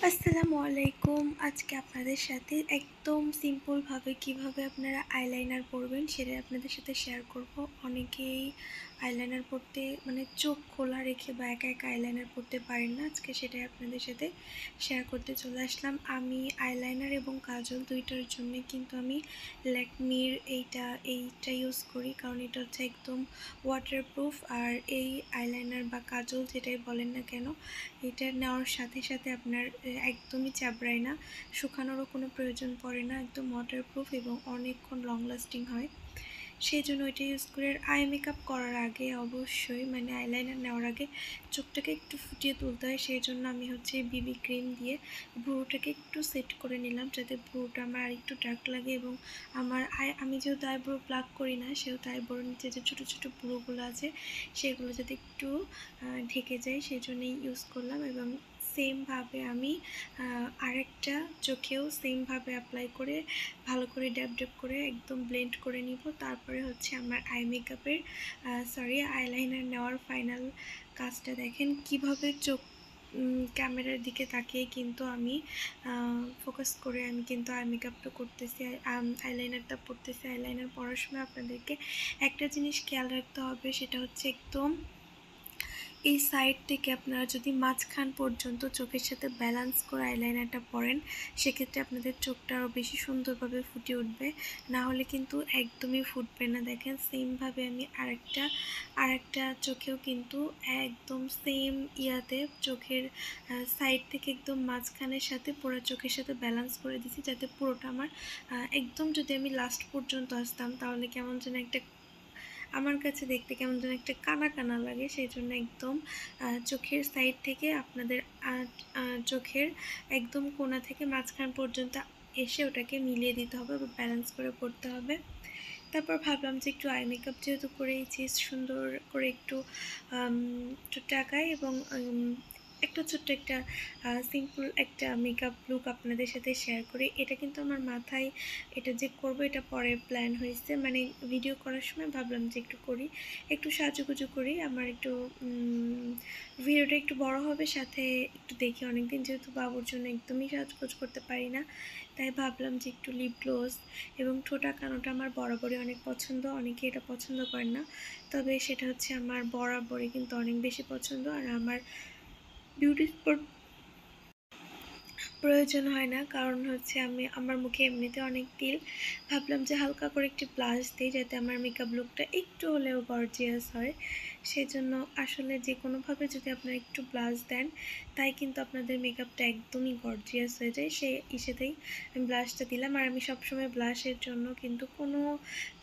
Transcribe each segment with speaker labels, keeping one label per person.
Speaker 1: আসসালামু আলাইকুম। আজকে আপনাদের সাথে একদম সিম্পলভাবে কিভাবে আপনারা আইলাইনার পরবেন সেটাই আপনাদের সাথে শেয়ার করব। অনেকেই আইলাইনার পরতে চোখ খোলা রেখে বা একা একা আইলাইনার পরতে পারেন না। আজকে সেটাই আপনাদের সাথে শেয়ার করতে চলে আসলাম। আমি আইলাইনার এবং কাজল দুইটার জন্য কিন্তু আমি ল্যাকমির এইটা ইউজ করি, কারণ এটা হচ্ছে একদম ওয়াটারপ্রুফ। আর এই আইলাইনার বা কাজল যেটাই বলেন না কেন, এটা নেওয়ার সাথে সাথে আপনার একদমই চাবড়ায় না, শুকানোরও কোনো প্রয়োজন পড়ে না, একদম ওয়াটারপ্রুফ এবং অনেকক্ষণ লং লাস্টিং হয়। সেই জন্য ওইটা ইউজ করে আই মেকআপ করার আগে অবশ্যই আইলাইনার নেওয়ার আগে চোখটাকে একটু ফুটিয়ে তুলতে হয়। সেই জন্য আমি হচ্ছে বিবি ক্রিম দিয়ে ভ্রুটাকে একটু সেট করে নিলাম, যাতে ভ্রুটা আমার আর একটু ডার্ক লাগে এবং আমি যেহেতু আইব্রো প্লাক করি না, সেহেতু আইব্রোর নিচে যে ছোটো ছোটো ভ্রুগুলো আছে সেগুলো যাতে একটু ঢেকে যায়, সেই জন্যই ইউজ করলাম। এবং সেমভাবে আমি আরেকটা চোখেও সেমভাবে অ্যাপ্লাই করে ভালো করে ড্যাব ড্যাব করে একদম ব্লেন্ড করে নিব। তারপরে হচ্ছে আমার আইলাইনার নেওয়ার ফাইনাল কাজটা দেখেন কিভাবে চোখ ক্যামেরার দিকে তাকিয়ে কিন্তু আমি ফোকাস করে আমি কিন্তু আই মেকআপটা করতেছি, আইলাইনারটা পরতেছি। আইলাইনার পরার সময় আপনাদেরকে একটা জিনিস খেয়াল রাখতে হবে, সেটা হচ্ছে একদম এই সাইড থেকে আপনারা যদি মাঝখান পর্যন্ত চোখের সাথে ব্যালেন্স করে আইলাইনারটা পরেন, সেক্ষেত্রে আপনাদের চোখটা আরও বেশি সুন্দরভাবে ফুটে উঠবে। না হলে কিন্তু একদমই ফুটবে না। দেখেন সেমভাবে আমি আরেকটা চোখেও কিন্তু একদম সেম চোখের সাইড থেকে একদম মাঝখানের সাথে পুরো চোখের সাথে ব্যালেন্স করে দিছি, যাতে পুরোটা আমার একদম, যদি আমি লাস্ট পর্যন্ত আসতাম তাহলে কেমন যেন একটা, আমার কাছে দেখতে কেমন যেন একটা কানা কানা লাগে। সেই জন্য একদম চোখের সাইড থেকে আপনাদের চোখের একদম কোণা থেকে মাঝখান পর্যন্ত এসে ওটাকে মিলিয়ে দিতে হবে বা ব্যালেন্স করে পড়তে হবে। তারপর ভাবলাম যে একটু আই মেকআপ যেহেতু করেইছি, সুন্দর করে একটু টাকায় এবং একটা ছোট্ট একটা সিম্পল একটা মেকআপ লুক আপনাদের সাথে শেয়ার করি। এটা কিন্তু আমার মাথায় এটা যে করব এটা পরে প্ল্যান হয়েছে, ভিডিও করার সময় ভাবলাম যে একটু করি, একটু সাজুগুজু করি। আমার একটু ভিডিওটা একটু বড় হবে, সাথে একটু দেখি অনেকদিন যেহেতু বাবুর জন্য একদমই সাজগোজ করতে পারি না, তাই ভাবলাম যে একটু লিপ গ্লোস এবং ঠোঁটা কানোটা আমার বরাবরই অনেক পছন্দ। অনেকে এটা পছন্দ করেন না, তবে সেটা হচ্ছে আমার বরাবরই কিন্তু অনেক বেশি পছন্দ। আর আমার বিউটি স্পট প্রয়োজন হয় না, কারণ হচ্ছে আমার মুখে এমনিতে অনেক তিল। ভাবলাম যে হালকা করে একটি ব্লাশ দিই, যাতে আমার মেকআপ লুকটা একটু হলেও গর্জিয়াস হয়। সেজন্য আসলে যে কোনোভাবে যদি আপনারা একটু ব্লাশ দেন, তাই কিন্তু আপনাদের মেকআপটা একদমই গর্জিয়াস হয়ে যায়। সেই ইসেতেই আমি ব্লাশটা দিলাম। আর আমি সবসময় ব্লাশের জন্য কিন্তু কোনো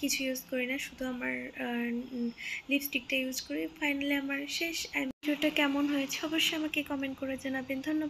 Speaker 1: কিছু ইউজ করি না, শুধু আমার লিপস্টিকটা ইউজ করি। ফাইনালি আমার শেষ। ভিডিওটা কেমন হয়েছে অবশ্যই আমাকে কমেন্ট করে জানাবেন। ধন্যবাদ।